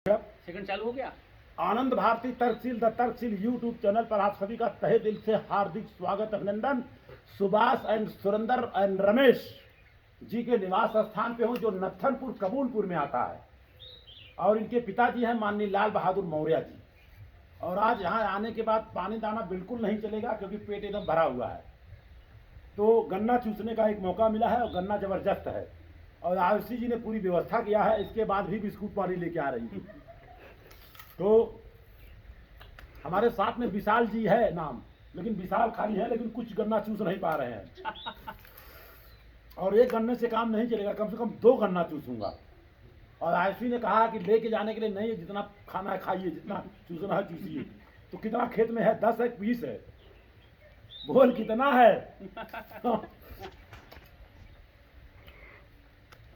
Second चालू हो गया। आनंद भारती तर्कशील द तर्कशील यूट्यूब चैनल पर आप सभी का तहे दिल से हार्दिक स्वागत अभिनंदन। सुभाष एंड सुरेंद्र एंड रमेश जी के निवास स्थान पे हूँ जो नत्थनपुर कबूलपुर में आता है और इनके पिताजी हैं माननीय लाल बहादुर मौर्य जी। और आज यहाँ आने के बाद पानी दाना बिल्कुल नहीं चलेगा क्योंकि पेट एकदम भरा हुआ है। तो गन्ना चूसने का एक मौका मिला है और गन्ना जबरदस्त है और आयुषी जी ने पूरी व्यवस्था किया है। इसके बाद भी बिस्कुट पानी लेके आ रही थी। तो हमारे साथ में विशाल जी है नाम, लेकिन विशाल खाली है लेकिन कुछ गन्ना चूस नहीं पा रहे हैं और एक गन्ने से काम नहीं चलेगा, कम से कम 2 गन्ना चूसूंगा। और आयुषी ने कहा कि लेके जाने के लिए नहीं, जितना खाना है खाइए, जितना चूसना है चूसिए। तो कितना खेत में है? 10 है 20 है? बोल कितना है?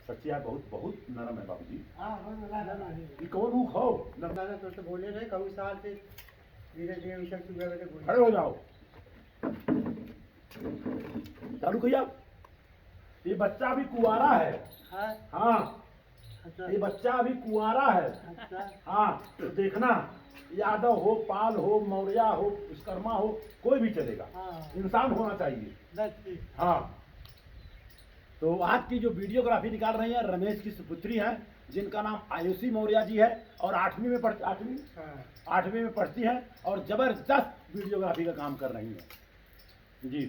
सच्चिया बहुत बहुत नरम है बाबूजी। कौन ऊख हो? तो बोले रहे कहूँ साल से धीरे धीरे विषय सुबह में बोले। खड़े हो जाओ, चालू करिए। ये बच्चा अभी कुंवारा है। हाँ, अच्छा ये बच्चा अभी कुंवारा है। अच्छा हाँ, तो देखना, यादव हो, पाल हो, मौर्य हो, विश्वकर्मा हो, कोई भी चलेगा, हाँ इंसान होना चाहिए। बस हाँ, तो आज की जो वीडियोग्राफी निकाल रही है रमेश की सुपुत्री हैं जिनका नाम आयुषी मौर्य जी है और 8वीं में पढ़ती, 8वीं में पढ़ती हैं और जबरदस्त वीडियोग्राफी का काम कर रही हैं जी।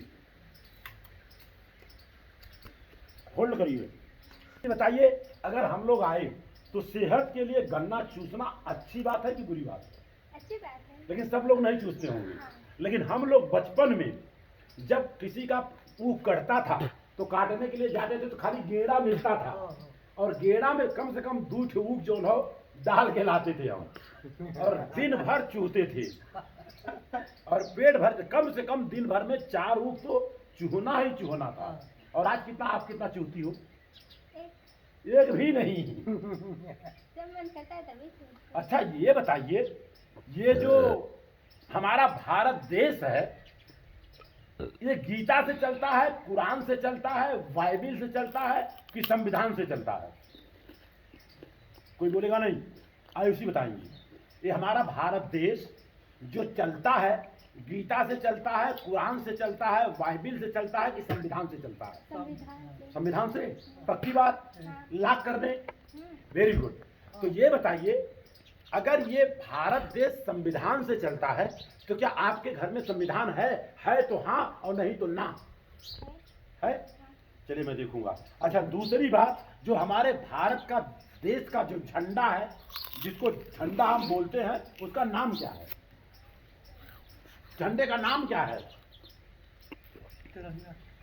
होल्ड करिए। ये बताइए, अगर हम लोग आए तो सेहत के लिए गन्ना चूसना अच्छी बात है कि बुरी बात है? अच्छी बात है। लेकिन सब लोग नहीं चूसते होंगे। लेकिन हम लोग बचपन में जब किसी का ऊख कटता था तो काटने के लिए जाते थे तो खाली गेड़ा मिलता था और गेड़ा में कम से कम 2 ठे ऊख जो हो डाल के लाते थे हम और दिन भर चूहते थे और पेट भर, कम से कम दिन भर में 4 ऊख तो चूहना ही चूहना था। और आज कितना, आप कितना चूहती हो? एक भी नहीं। जब मन करता है तभी चूसती हूँ। अच्छा ये बताइए, ये जो हमारा भारत देश है ये गीता से चलता है, कुरान से चलता है, बाइबिल से चलता है कि संविधान से चलता है? कोई बोलेगा नहीं, आयुषी बताएंगे। ये हमारा भारत देश जो चलता है गीता से चलता है, कुरान से चलता है, बाइबिल से चलता है कि संविधान से चलता है? संविधान से। संविधान से। पक्की बात, लाख कर दें। Very good. तो ये बताइए, अगर ये भारत देश संविधान से चलता है तो क्या आपके घर में संविधान है तो हाँ और नहीं तो ना है? चलिए मैं देखूंगा। अच्छा दूसरी बात, जो हमारे भारत का देश का जो झंडा है, जिसको झंडा हम बोलते हैं, उसका नाम क्या है? झंडे का नाम क्या है?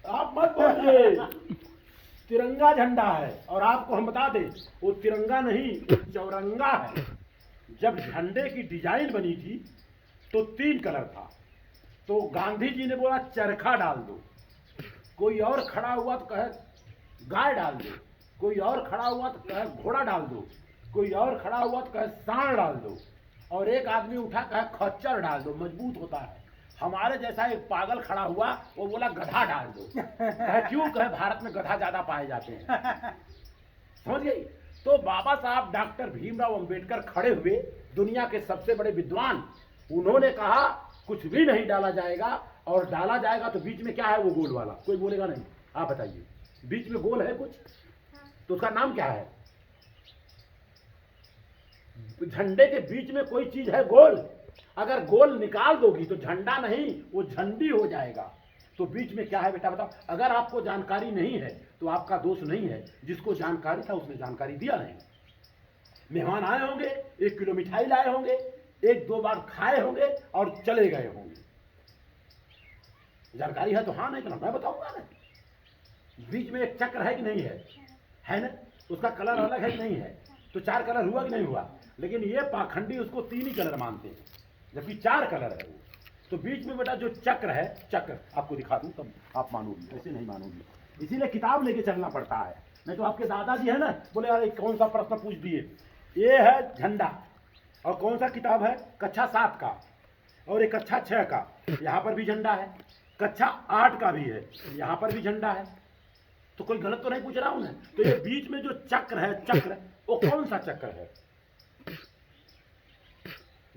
आप मत बोलिए। तिरंगा झंडा है। और आपको हम बता दें, वो तिरंगा नहीं, वो चौरंगा है। जब झंडे की डिजाइन बनी थी तो 3 कलर था। तो गांधी जी ने बोला चरखा डाल दो, कोई और खड़ा हुआ तो कहे गाय डाल दो, कोई और खड़ा हुआ तो कहे घोड़ा डाल दो, कोई और खड़ा हुआ तो कहे सांड डाल दो, और एक आदमी उठा कहे खच्चर डाल दो, मजबूत होता है। हमारे जैसा एक पागल खड़ा हुआ, वो बोला गधा डाल दो। कहे क्यों? कहे भारत में गधा ज्यादा पाए जाते हैं। समझ गई? तो बाबा साहब डॉक्टर भीमराव अंबेडकर खड़े हुए, दुनिया के सबसे बड़े विद्वान, उन्होंने कहा कुछ भी नहीं डाला जाएगा, और डाला जाएगा तो बीच में क्या है? वो गोल वाला। कोई बोलेगा नहीं, आप बताइए। बीच में गोल है कुछ, तो उसका नाम क्या है? झंडे के बीच में कोई चीज है गोल? अगर गोल निकाल दोगी तो झंडा नहीं, वो झंडी हो जाएगा। तो बीच में क्या है बेटा बताओ? अगर आपको जानकारी नहीं है तो आपका दोष नहीं है, जिसको जानकारी था उसने जानकारी दिया नहीं। मेहमान आए होंगे, 1 किलो मिठाई लाए होंगे, 1-2 बार खाए होंगे और चले गए होंगे। जानकारी है तो हाँ, नहीं तो ना, मैं बताऊंगा ना। बीच में एक चक्र है कि नहीं है ना? उसका कलर अलग है कि नहीं है? तो 4 कलर हुआ कि नहीं हुआ? लेकिन ये पाखंडी उसको 3 ही कलर मानते हैं, जबकि 4 कलर है वो। तो बीच में बेटा जो चक्र है, चक्र आपको दिखा दूं तब आप मानोगी, ऐसे नहीं मानोगी। इसीलिए किताब लेके चलना पड़ता है, नहीं तो आपके दादाजी है ना, बोले यार कौन सा प्रश्न पूछ दिए। ये है झंडा, और कौन सा किताब है? कक्षा 7 का, और एक कक्षा 6 का। यहाँ पर भी झंडा है, कक्षा 8 का भी है, यहाँ पर भी झंडा है। तो कोई गलत तो नहीं पूछ रहा हूं ना? तो ये बीच में जो चक्र है, चक्र वो कौन सा चक्र है?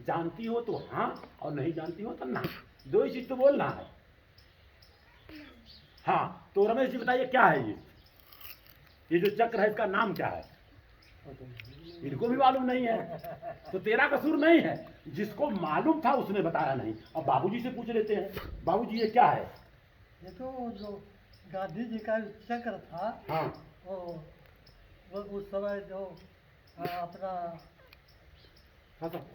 जानती हो तो हाँ और नहीं जानती हो तो ना, दो ही चीज तो बोलना है। हाँ तो रमेश जी बताइए क्या है ये जो चक्र है इसका नाम क्या है? इनको भी मालूम नहीं है, तो तेरा कसूर नहीं है, जिसको मालूम था उसने बताया नहीं। अब बाबूजी से पूछ लेते हैं, बाबूजी ये क्या है? ये तो जो गांधी जी का चक्र था, हाँ वो उस समय जो अपना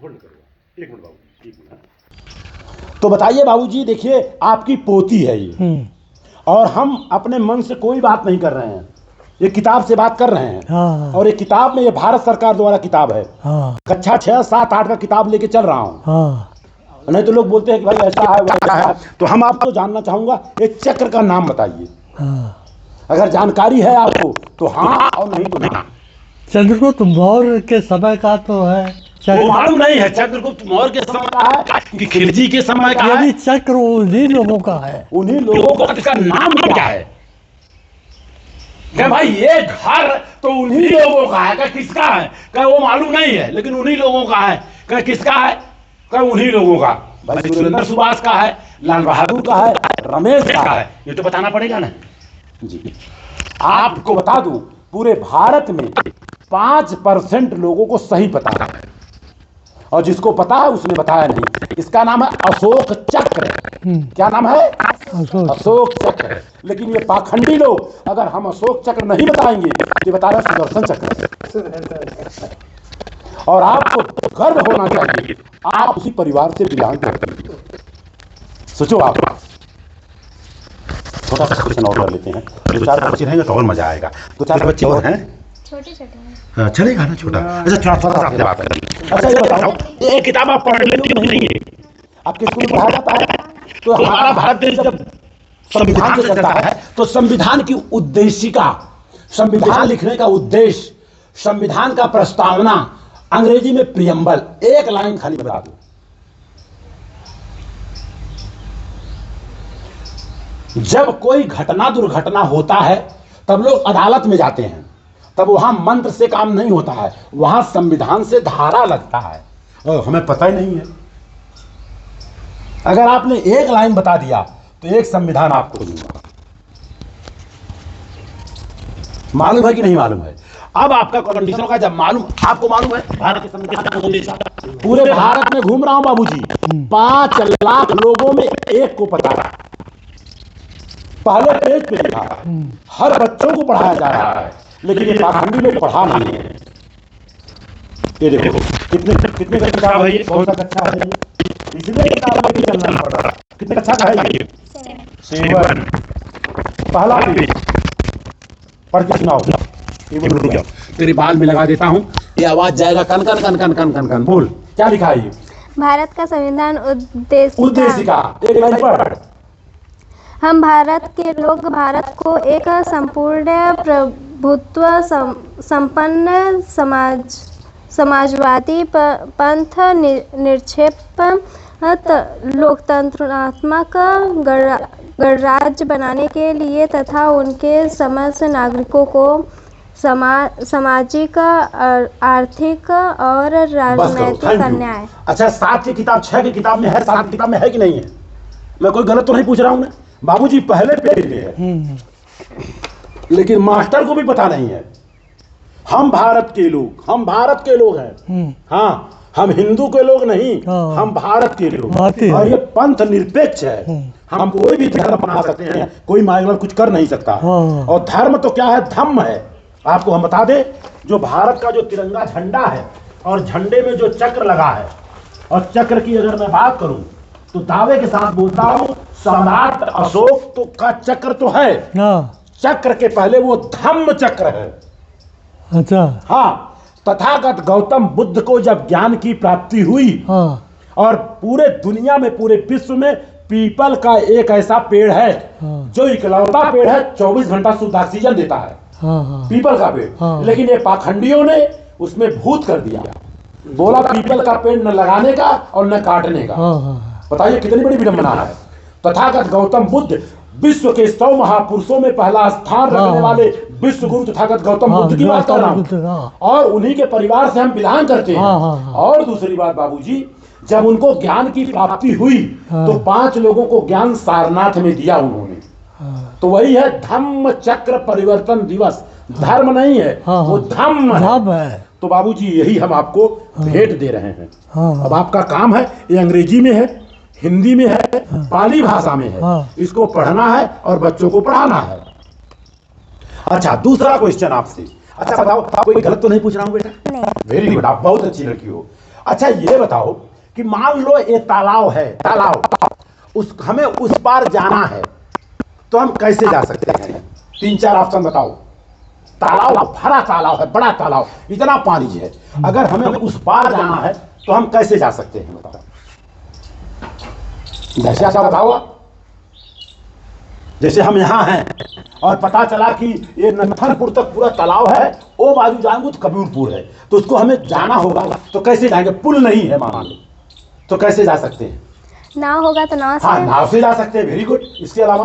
होल्ड करो, एक मिनट बाबूजी, एक मिनट। तो बताइए बाबूजी, देखिए आपकी पोती है ये, और हम अपने मन से कोई बात नहीं कर रहे हैं, ये किताब से बात कर रहे हैं। हाँ। और ये किताब में, ये भारत सरकार द्वारा किताब है। हाँ। कक्षा 6, 7, 8 का किताब लेके चल रहा हूँ। हाँ। नहीं तो लोग बोलते हैं कि भाई ऐसा है वैसा है। तो हम आपको जानना चाहूंगा, एक चक्र का नाम बताइए। हाँ। अगर जानकारी है आपको तो हाँ और नहीं तो ना। चंद्रगुप्त मौर्य के समय का तो है वो चक्र। मालूम नहीं है चंद्रगुप्त मौर्य के समय का है कि खिलजी के समय का है। यदि चक्र उन्हीं लोगों का है, उन्हीं लोगों का, इसका नाम क्या है? क्या भाई ये घर तो उन्हीं लोगों का है, क्या किसका है? क्या वो मालूम नहीं है, लेकिन उन्हीं लोगों का है। क्या किसका है? क्या उन्हीं लोगों का। भाई सुरेंद्र सुभाष का है, लाल बहादुर का है, रमेश का है, ये तो बताना पड़ेगा ना जी। आपको बता दूं, पूरे भारत में 5% लोगों को सही पता है, और जिसको पता है उसने बताया नहीं। इसका नाम है अशोक चक्र। क्या नाम है? अशोक चक्र। लेकिन ये पाखंडी लोग, अगर हम अशोक चक्र नहीं बताएंगे तो बता रहे सुदर्शन चक्र। और आपको गर्व होना चाहिए, आप उसी परिवार से बिलोंग करते हैं। सोचो आप, छोटा सा क्वेश्चन और कर लेते हैं, 2-4 बच्चे रहेंगे तो और मजा आएगा। 2-4 बच्चे और हैं, छोटे छोटे हैं। चलेगा ना छोटा? अच्छा थोड़ा सा बात करें। अच्छा ये बताओ, ये किताब आप पढ़ लेते हो नहीं है? आपके स्कूल में पढ़ाया जाता है? तो हमारा भारत देश जब संविधान से चलता है तो संविधान की उद्देशिका, संविधान लिखने का उद्देश्य, संविधान का प्रस्तावना, अंग्रेजी में प्रियम्बल, एक लाइन खाली बता दो। जब कोई घटना दुर्घटना होता है तब लोग अदालत में जाते हैं, तब वहां मंत्र से काम नहीं होता है, वहां संविधान से धारा लगता है। हमें पता ही नहीं है। अगर आपने एक लाइन बता दिया तो एक संविधान आपको दूंगा। मालूम है कि नहीं मालूम है? अब आपका कंडीशन का जब मालूम, आपको मालूम है भारत के संविधान का उद्देश्य, पूरे भारत में घूम रहा हूं बाबूजी, 5 लाख लोगों में एक को पता है, पहले पेज पे लिखा, हर बच्चों को पढ़ाया जा रहा है, लेकिन ये पाखंडी लोग पढ़ा नहीं है। ये देखो कितने का किताब है ये, कौन सा कक्षा है ये, इसलिए किताब लेके चलना पड़ रहा है। कितने कक्षा का है ये? 7। पहला पेज पढ़ के सुनाओ। रुक जाओ, तेरे बाल में लगा देता हूँ, ये आवाज जाएगा कन कन कन कन कन कन कन। बोल क्या लिखा है ये? भारत का संविधान उद्देशिका। एक लाइन पढ़। हम भारत के लोग भारत को एक संपूर्ण प्रभुत्व संपन्न समाजवादी पंथ निरपेक्ष लोकतंत्रात्मक गणराज्य बनाने के लिए तथा उनके समस्त नागरिकों को सामाजिक, आर्थिक और राजनैतिक न्याय। अच्छा 7 की किताब 6 की किताब में है, 7 की किताब में है कि नहीं है? मैं कोई गलत तो नहीं पूछ रहा हूं ना बाबूजी? पहले पेज पे है, लेकिन मास्टर को भी पता नहीं है। हम भारत के लोग हैं। हाँ, हम हिंदू के लोग नहीं, हम भारत के लोग। और ये पंथ निरपेक्ष है, हम कोई भी धर्म अपना सकते हैं, कोई माइग्रेट कुछ कर नहीं सकता। और धर्म तो क्या है? धम्म है। आपको हम बता दें, जो भारत का जो तिरंगा झंडा है और झंडे में जो चक्र लगा है, और चक्र की अगर मैं बात करूं तो दावे के साथ बोलता हूं, सम्राट अशोक तो का चक्र तो है, चक्र के पहले वो धम्म चक्र है। अच्छा। हाँ, तथागत गौतम बुद्ध को जब ज्ञान की प्राप्ति हुई, और पूरे दुनिया में, पूरे विश्व में पीपल का एक ऐसा पेड़ है जो इकलौता पेड़ है 24 घंटा शुद्ध ऑक्सीजन देता है, पीपल का पेड़। लेकिन ये पाखंडियों ने उसमें भूत कर दिया, बोला पीपल का पेड़ न लगाने का और न काटने का। बताइए कितनी बड़ी विडंबना है। तथागत गौतम बुद्ध विश्व के 100 महापुरुषों में पहला स्थान रखने वाले विश्व गुरु तथागत गौतम बुद्ध की बात कर रहा हूं, और उन्हीं के परिवार से हम बिलोंग करते हैं। और दूसरी बात बाबूजी, जब उनको ज्ञान की प्राप्ति हुई तो 5 लोगों को ज्ञान सारनाथ में दिया उन्होंने। तो वही है धम्म चक्र परिवर्तन दिवस। धर्म नहीं है, वो धम्म है। तो बाबूजी यही हम आपको भेंट दे रहे हैं। अब आपका काम है, ये अंग्रेजी में है, हिंदी में है, पाली भाषा में है, इसको पढ़ना है और बच्चों को पढ़ाना है। अच्छा, दूसरा क्वेश्चन आपसे। अच्छा बताओ, कोई गलत तो नहीं पूछ रहा हूँ बेटा? वेरी गुड, आप बहुत अच्छी लड़की हो। अच्छा ये बताओ कि मान लो ये तालाब है, हमें उस पार जाना है, तो हम कैसे जा सकते हैं? 3-4 ऑप्शन बताओ। तालाब, भरा तालाब है, बड़ा तालाब, इतना पानी है, अगर हमें उस पार जाना है तो हम कैसे जा सकते हैं? बताओ, जैसे ऐसा बताओ आप। जैसे हम यहाँ हैं और पता चला कि ये नथनपुर तक पूरा तालाब है, वो बाजू जाएंगे तो कबीरपुर है, तो उसको हमें जाना होगा, तो कैसे जाएंगे? पुल नहीं है मान लो, तो कैसे जा सकते हैं? नाव होगा तो नाव से। हाँ, नाव से जा सकते हैं। Very good. इसके अलावा?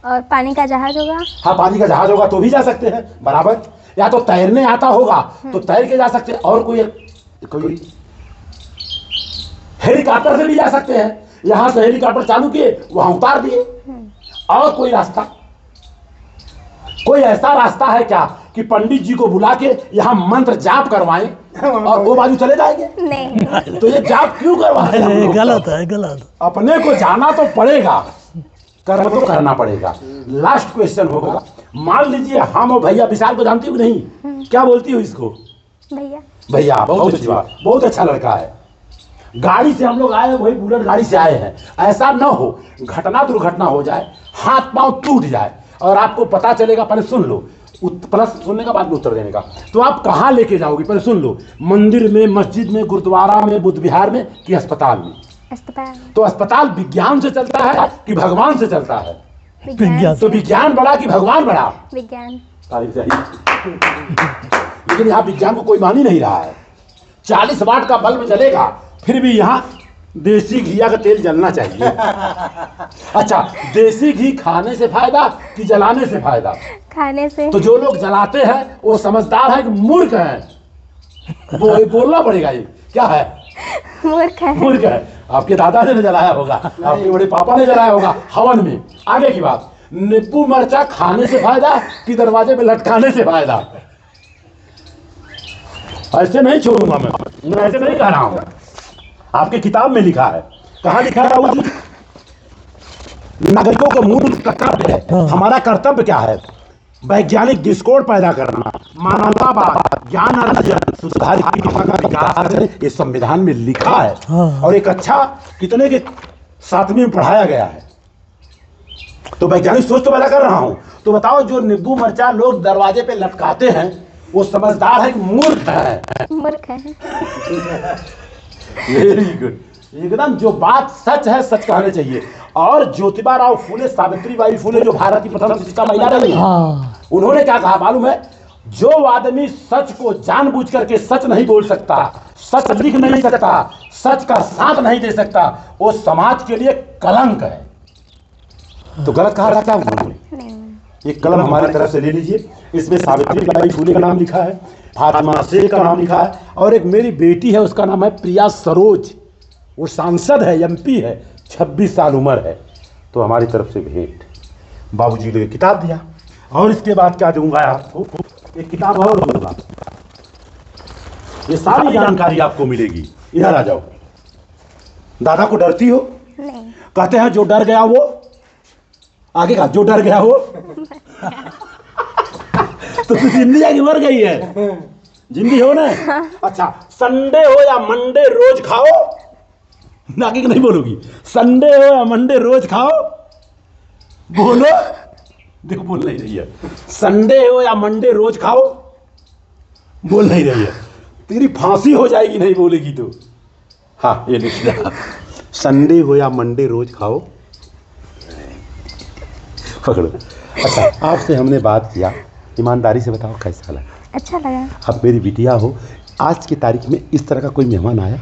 और पानी का जहाज होगा। हाँ, पानी का जहाज होगा तो भी जा सकते हैं, बराबर। या तो तैरने आता होगा तो तैर के जा सकते हैं, और कोई हेलीकॉप्टर से भी जा सकते हैं। यहाँ से हेलीकॉप्टर चालू किए, वहां उतार दिए। और कोई रास्ता, कोई ऐसा रास्ता है क्या कि पंडित जी को बुला के यहाँ मंत्र जाप करवाएं और वो बाजू चले जाएंगे? नहीं। तो ये जाप क्यों करवाएं? गलत है, गलत। अपने को जाना तो पड़ेगा, कर्म तो करना पड़ेगा। लास्ट क्वेश्चन होगा, मान लीजिए हम और भैया, विशाल को जानती हो नहीं? क्या बोलती हो इसको? भैया। भैया, बहुत अच्छी बात, बहुत अच्छा लड़का है। गाड़ी से हम लोग आए, वही बुलेट गाड़ी से आए हैं। ऐसा न हो घटना दुर्घटना हो जाए, हाथ पांव टूट जाए और आपको पता चलेगा, पहले सुन लो, प्लस सुनने का बाद में उत्तर देने का। तो आप कहाँ लेके जाओगे? पहले सुन लो, मंदिर में, मस्जिद में, गुरुद्वारा में, बुद्ध विहार में, कि अस्पताल में? अस्पताल। तो अस्पताल विज्ञान से चलता है कि भगवान से चलता है? विज्ञान। तो विज्ञान बड़ा कि भगवान बड़ा? विज्ञान। तारीफ सही। लेकिन यहाँ विज्ञान को कोई मान ही नहीं रहा है। 40 वाट का बल्ब जलेगा, फिर भी यहाँ देसी घिया का तेल जलना चाहिए। अच्छा, देसी घी खाने से फायदा कि जलाने से फायदा? खाने से। तो जो लोग जलाते हैं वो समझदार है कि मूर्ख है? वो बोलना पड़ेगा, ये क्या है? मूर्ख है। मूर्ख है। आपके दादा ने जलाया होगा, आपके बड़े पापा ने जलाया होगा हवन में। आगे की बात, नींबू मिर्चा खाने से फायदा कि दरवाजे पे लटकाने से फायदा? ऐसे नहीं छोड़ूंगा मैं ऐसे नहीं कह रहा हूं। आपके किताब में लिखा है, कहाँ लिखा है बाबूजी? नागरिकों का मूल कर्तव्य है। हमारा कर्तव्य क्या है? वैज्ञानिक दृष्टिकोण पैदा करना, मानवतावाद, ज्ञान अर्जन, सुधार का विकास करें, ये संविधान में लिखा है। और एक अच्छा कितने के 7वीं में पढ़ाया गया है। तो वैज्ञानिक सोच तो पैदा कर रहा हूं। तो बताओ, जो नींबू मिर्चा लोग दरवाजे पे लटकाते हैं, वो समझदार है कि मूर्ख है? मूर्ख है। Very good. एकदम जो बात सच है, सच कहने चाहिए। और ज्योतिबा राव फूले, सावित्रीबाई फूले, जो भारत की प्रथम शिक्षिका महिला रही है, उन्होंने क्या कहा मालूम है? जो आदमी सच को जानबूझ करके सच नहीं बोल सकता, सच लिख नहीं सकता, सच का साथ नहीं दे सकता, वो समाज के लिए कलंक है। तो गलत कहा जाता है उन्होंने। ये कलम हमारी तरफ से ले लीजिए। इसमें सावित्रीबाई फूले का नाम लिखा है, फातिमा शेख का नाम लिखा है, और एक मेरी बेटी है, उसका नाम है प्रिया सरोज। वो सांसद है, MP है, 26 साल उम्र है। तो हमारी तरफ से भेंट। बाबूजी ने किताब दिया, और इसके बाद क्या दूंगा आपको? एक किताब और दूंगा, ये सारी जानकारी आपको मिलेगी। इधर आ जाओ। दादा को डरती हो? नहीं। कहते हैं जो डर गया वो आगे का, जो डर गया वो तो जिंदगी आगे मर गई है, जिंदगी हो ना। अच्छा, संडे हो या मंडे रोज खाओ, आगे नहीं बोलोगी। संडे हो या मंडे रोज खाओ, बोलो। देखो बोल नहीं रही है। संडे हो या मंडे रोज खाओ, बोल नहीं रही है। तेरी फांसी हो जाएगी नहीं बोलेगी तो। हाँ, ये लिख दिया। संडे हो या मंडे रोज खाओ, पकड़ो। अच्छा, आपसे हमने बात किया, ईमानदारी से बताओ कैसा लगा? अच्छा लगा। अब मेरी बिटिया हो, आज की तारीख में इस तरह का कोई मेहमान आया,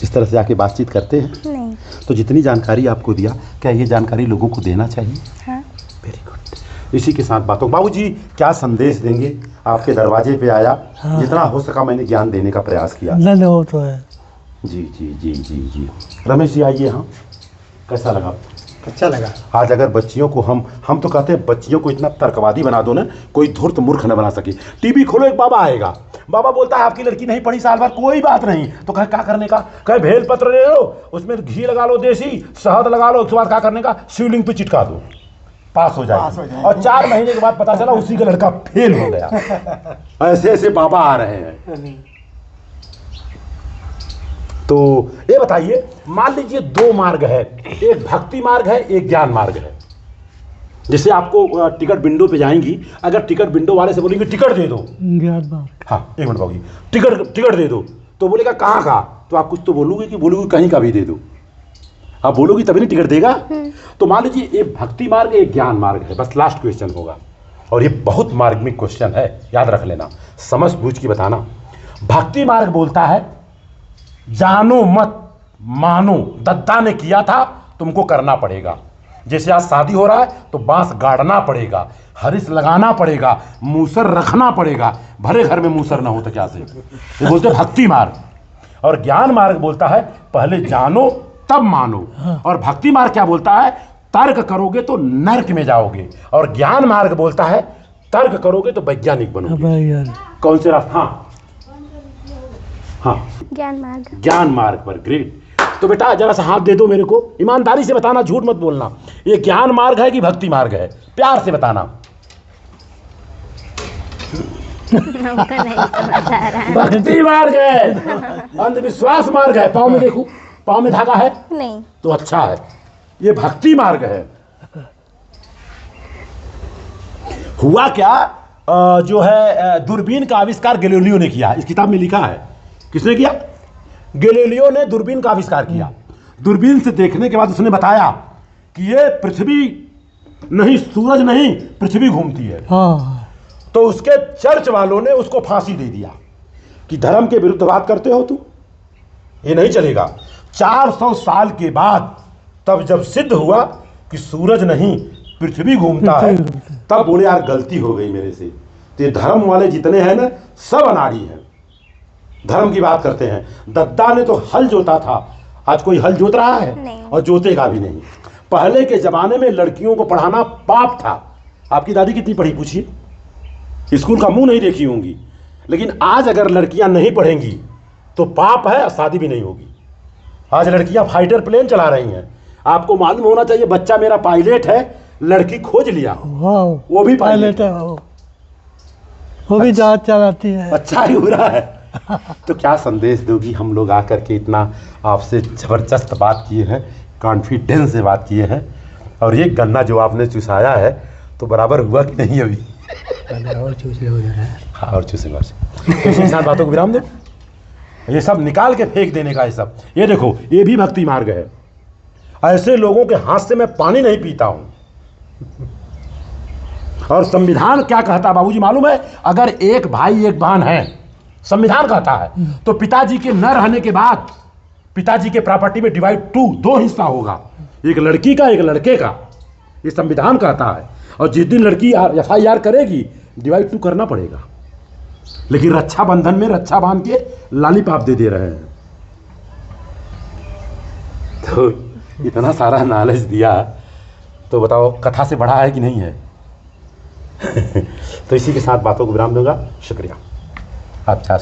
इस तरह से आके बातचीत करते हैं? नहीं। तो जितनी जानकारी आपको दिया, क्या ये जानकारी लोगों को देना चाहिए? हाँ। Very good. इसी के साथ बातों, बाबूजी क्या संदेश देंगे? आपके दरवाजे पे आया, जितना हो सका मैंने ज्ञान देने का प्रयास किया। नहीं, वो तो है। जी जी जी जी जी। रमेश जी आइए। हाँ, कैसा लगा? अच्छा लगा। आज अगर बच्चियों को हम तो कहते हैं बच्चियों को इतना तर्कवादी बना दो ना, कोई धूर्त मूर्ख न बना सके। टीवी खोलो, एक बाबा आएगा, बाबा बोलता है आपकी लड़की नहीं पढ़ी साल भर, कोई बात नहीं, तो कहे क्या करने का, कहे भेल पत्र ले लो, उसमें घी लगा लो, देसी शहद लगा लो, उसके बाद क्या करने का, शिवलिंग पे चिटका दो, पास हो जाए। और 4 महीने के बाद पता चला उसी का लड़का फेल हो गया। ऐसे ऐसे बाबा आ रहे हैं। तो ये बताइए, मान लीजिए 2 मार्ग है, एक भक्ति मार्ग है, एक ज्ञान मार्ग है। जैसे आपको टिकट विंडो पे जाएंगी, अगर टिकट विंडो वाले से बोलेंगे टिकट दे दो, ज्ञान मार्ग। हाँ 1 मिनट बाबूजी, टिकट दे दो, तो बोलेगा कहाँ का, तो आप कुछ तो बोलोगे कि बोलोगे कहीं का भी दे दो, आप बोलोगी तभी नहीं टिकट देगा। तो मान लीजिए ये भक्ति मार्ग, एक ज्ञान मार्ग है। बस लास्ट क्वेश्चन होगा, और ये बहुत मार्मिक क्वेश्चन है, याद रख लेना, समझ बूझ के बताना। भक्ति मार्ग बोलता है जानो मत मानो, दद्दा ने किया था तुमको करना पड़ेगा। जैसे आज शादी हो रहा है तो बांस गाड़ना पड़ेगा, हरिस लगाना पड़ेगा, मूसर रखना पड़ेगा, भरे घर में मूसर ना हो तो क्या से, ये बोलते भक्ति मार्ग। और ज्ञान मार्ग बोलता है पहले जानो तब मानो। और भक्ति मार्ग क्या बोलता है, तर्क करोगे तो नर्क में जाओगे। और ज्ञान मार्ग बोलता है तर्क करोगे तो वैज्ञानिक बनोगे। कौन से रास्ता? हाँ, ज्ञान मार्ग। ज्ञान मार्ग पर। ग्रेट। तो बेटा जरा सा हाथ दे दो मेरे को, ईमानदारी से बताना, झूठ मत बोलना, ये ज्ञान मार्ग है कि भक्ति मार्ग है, प्यार से बताना। हमको नहीं समझ आ रहा है। भक्ति मार्ग है, अंधविश्वास मार्ग है। पाँव में देखो, पाँव में धागा है नहीं। तो अच्छा है, ये भक्ति मार्ग है। हुआ क्या, जो है दूरबीन का आविष्कार गैलीलियो ने किया, इस किताब में लिखा है। किसने किया? गैलीलियो ने दूरबीन का आविष्कार किया। दूरबीन से देखने के बाद उसने बताया कि ये पृथ्वी नहीं, सूरज नहीं, पृथ्वी घूमती है। हाँ, तो उसके चर्च वालों ने उसको फांसी दे दिया कि धर्म के विरुद्ध बात करते हो तू, ये नहीं चलेगा। 400 साल के बाद तब जब सिद्ध हुआ कि सूरज नहीं पृथ्वी घूमता है, तब बोले यार गलती हो गई मेरे से। तो ये धर्म वाले जितने हैं ना, सब अनाड़ी हैं, धर्म की बात करते हैं। दद्दा ने तो हल जोता था, आज कोई हल जोत रहा है? नहीं। और जोतेगा भी नहीं। पहले के जमाने में लड़कियों को पढ़ाना पाप था। आपकी दादी कितनी पढ़ी पूछिए, स्कूल का मुंह नहीं देखी होंगी। लेकिन आज अगर लड़कियां नहीं पढ़ेंगी तो पाप है, शादी भी नहीं होगी। आज लड़कियां फाइटर प्लेन चला रही हैं। आपको मालूम होना चाहिए, बच्चा मेरा पायलट है, लड़की खोज लिया, वो भी पायलट है, वो भी जहाज चलाती है। अच्छा ही हो रहा है। तो क्या संदेश दोगी? हम लोग आकर के इतना आपसे जबरदस्त बात किए हैं, कॉन्फिडेंस से बात किए हैं, और ये गन्ना जो आपने चुसाया है तो बराबर हुआ कि नहीं अभी? और चूस लो जरा। हाँ, और चूसेगा। इसी साथ बातों को विराम दो, ये सब निकाल के फेंक देने का। ये सब, ये देखो, ये भी भक्ति मार्ग है। ऐसे लोगों के हाथ से मैं पानी नहीं पीता हूं। और संविधान क्या कहता बाबूजी मालूम है? अगर एक भाई एक बहन है, संविधान कहता है, तो पिताजी के न रहने के बाद पिताजी के प्रॉपर्टी में डिवाइड 2 हिस्सा होगा, एक लड़की का, एक लड़के का। ये संविधान कहता है। और जिस दिन लड़की FIR करेगी, डिवाइड 2 करना पड़ेगा। लेकिन रक्षाबंधन में रक्षा बांध के लॉलीपॉप दे रहे हैं। तो इतना सारा नॉलेज दिया, तो बताओ कथा से बड़ा है कि नहीं है? तो इसी के साथ बातों को विराम दूंगा। शुक्रिया। अच्छा।